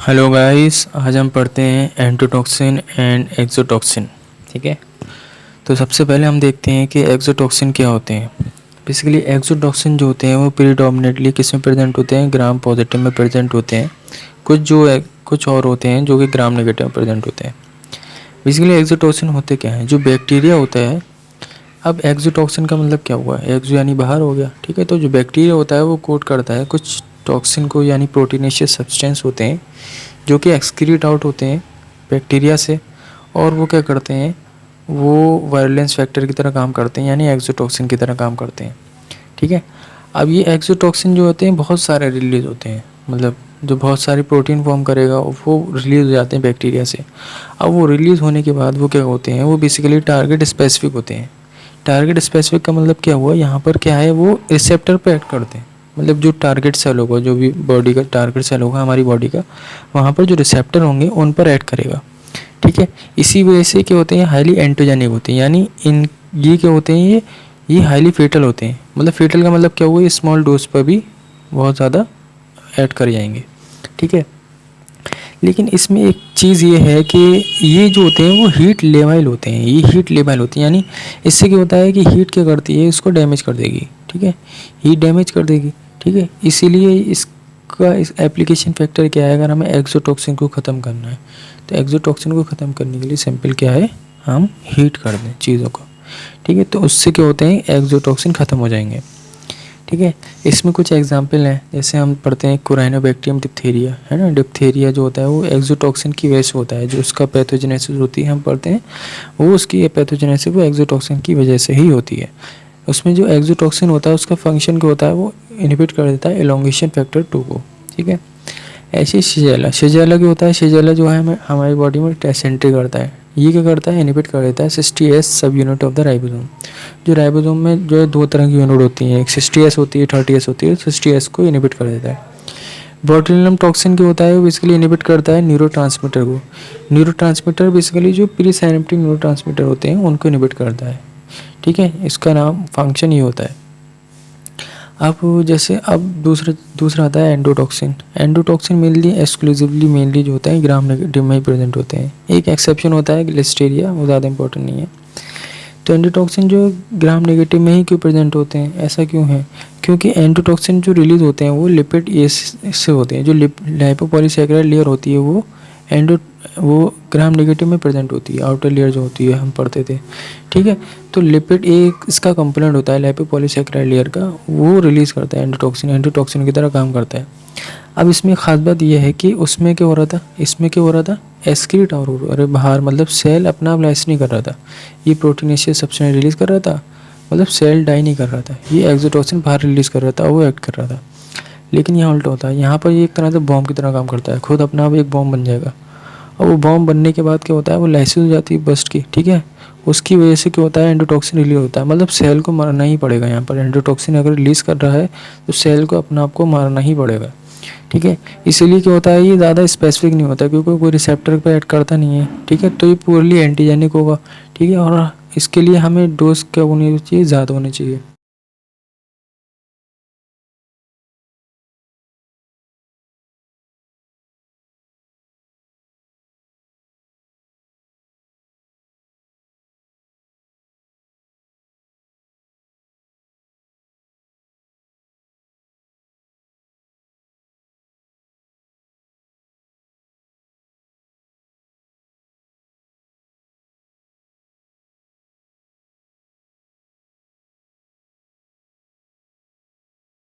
Hello guys, आज हम पढ़ते हैं एंटोटॉक्सिन एंड एक्सोटॉक्सिन। ठीक है, तो सबसे पहले हम देखते हैं कि एक्सोटॉक्सिन क्या होते हैं। बेसिकली एक्सोटॉक्सिन जो होते हैं वो प्रीडोमिनेटली किस में प्रेजेंट होते हैं, ग्राम पॉजिटिव में प्रेजेंट होते हैं। कुछ और होते हैं जो कि ग्राम नेगेटिव में प्रेजेंट होते हैं। बेसिकली एक्सोटॉक्सिन होते क्या हैं, जो बैक्टीरिया होता है। अब एक्सोटॉक्सिन का मतलब क्या हुआ, एक्सो यानी बाहर हो गया। ठीक है, तो जो बैक्टीरिया होता है वो कोट करता है कुछ टॉक्सिन को, यानी प्रोटीनेशियस सब्सटेंस होते हैं जो कि एक्सक्रीट आउट होते हैं बैक्टीरिया से, और वो क्या करते हैं, वो वायलेंस फैक्टर की तरह काम करते हैं, यानी एक्सोटॉक्सिन की तरह काम करते हैं। ठीक है, अब ये एक्सोटॉक्सिन जो होते हैं बहुत सारे रिलीज होते हैं, मतलब जो बहुत सारी प्रोटीन फॉर्म करेगा वो रिलीज हो जाते हैं बैक्टीरिया से। अब वो रिलीज़ होने के बाद वो क्या होते हैं, वो बेसिकली टारगेट स्पेसिफिक होते हैं। टारगेट स्पेसिफिक का मतलब क्या हुआ, यहाँ पर क्या है, वो रिसेप्टर पे एक्ट करते हैं। मतलब जो टारगेट सेल होगा, जो भी बॉडी का टारगेट सेल होगा हमारी बॉडी का, वहाँ पर जो रिसेप्टर होंगे उन पर एक्ट करेगा। ठीक है, इसी वजह से क्या होते हैं, हाईली एंटोजेनिक होते हैं, यानी इन ये क्या होते हैं, ये हाईली फेटल होते हैं। मतलब फेटल का मतलब क्या हुआ, ये स्मॉल डोज पर भी बहुत ज़्यादा ऐड कर जाएंगे। ठीक है, लेकिन इसमें एक चीज़ ये है कि ये जो होते हैं वो हीट लेवाइल होते हैं, ये हीट लेवाइल होते हैं, यानी इससे क्या होता है कि हीट क्या करती है, इसको डैमेज कर देगी। ठीक है, हीट डैमेज कर देगी। ठीक है, इसीलिए इस एप्लीकेशन फैक्टर क्या है, अगर हमें एक्सोटॉक्सिन को ख़त्म करना है तो एक्सोटॉक्सिन को ख़त्म करने के लिए सिंपल क्या है, हम हीट कर दें चीज़ों को। ठीक है, तो उससे क्या होते हैं, एक्सोटॉक्सिन ख़त्म हो जाएंगे। ठीक है, इसमें कुछ एग्जांपल हैं, जैसे हम पढ़ते हैं कोराइनोबैक्टीरियम डिप्थीरिया, है ना। डिप्थीरिया जो होता है वो एक्सोटॉक्सिन की वजह से होता है, जो उसका पैथोजेनेसिस होती है हम पढ़ते हैं, वो उसकी पैथोजेनेसिस वो एक्सोटॉक्सिन की वजह से ही होती है। उसमें जो एक्सोटॉक्सिन होता है उसका फंक्शन क्या होता है, वो इनहिबिट कर देता है एलोंगेशन फैक्टर 2 को। ठीक है, ऐसे शिजेला शिजेला क्या होता है, शिजेला जो है हमारी बॉडी में टेसेंट्री करता है, ये क्या करता है, इनहिबिट कर देता है 60S सब यूनिट ऑफ द राइबोसोम। जो राइबोसोम में जो है दो तरह की यूनिट होती हैं, एक 60S होती है, 30S होती है। 60S को इनहिबिट कर देता है। बोtulinum टॉक्सिन क्या होता है, वो बेसिकली इनहिबिट करता है न्यूरोट्रांसमीटर को। न्यूरोट्रांसमीटर बेसिकली जो प्री साइनेप्टिक न्यूरोट्रांसमीटर होते हैं उनको इनहिबिट करता है। ठीक है, इसका नाम फंक्शन ये होता है। अब जैसे अब दूसरा आता है endotoxin. Endotoxin mainly exclusively mainly जो होता है ग्राम नेगेटिव में ही प्रेजेंट होते हैं। एक एक्सेप्शन होता है लिस्टेरिया, वो ज़्यादा इंपॉर्टेंट नहीं है। तो एंडोटॉक्सिन जो ग्राम नेगेटिव में ही क्यों प्रेजेंट होते हैं, ऐसा क्यों है, क्योंकि एंडोटॉक्सिन जो रिलीज होते हैं वो लिपिड से होते हैं। जो लाइपोपॉलीसैकेराइड लेयर होती है वो ग्राम नेगेटिव में प्रेजेंट होती है, आउटर लेयर जो होती है हम पढ़ते थे। ठीक है, तो लिपिड एक इसका कंपोनेंट होता है लाइपोपॉलीसैकेराइड लेयर का, वो रिलीज़ करता है एंडोटॉक्सिन, एंडोटॉक्सिन की तरह काम करता है। अब इसमें ख़ास बात यह है कि उसमें क्या हो रहा था, इसमें क्या हो रहा था, एक्सक्रीट और अरे बाहर, मतलब सेल अपना आप लाइस नहीं कर रहा था, ये प्रोटीनेशियस सब्सटेंस रिलीज़ कर रहा था, मतलब सेल डाई नहीं कर रहा था, ये एक्सोटॉक्सिन बाहर रिलीज़ कर रहा था, वो एक्ट कर रहा था। लेकिन यहाँ उल्टा होता है, यहाँ पर ये एक तरह से बॉम्ब की तरह काम करता है, खुद अपना आप एक बॉम्ब बन जाएगा। और वो बॉम्ब बनने के बाद क्या होता है, वो लाइसिस हो जाती है बस्ट की। ठीक है, उसकी वजह से क्या होता है, एंडोटॉक्सिन रिलीज होता है, मतलब सेल को मारना ही पड़ेगा। यहाँ पर एंडोटॉक्सिन अगर रिलीज़ कर रहा है तो सेल को अपना आप को मारना ही पड़ेगा। ठीक है, इसीलिए क्या होता है, ये ज़्यादा स्पेसिफिक नहीं होता क्योंकि कोई रिसेप्टर पर ऐड करता नहीं है। ठीक है, तो ये पूरली एंटीजेनिक होगा। ठीक है, और इसके लिए हमें डोज क्या होनी चाहिए, ज़्यादा होनी चाहिए।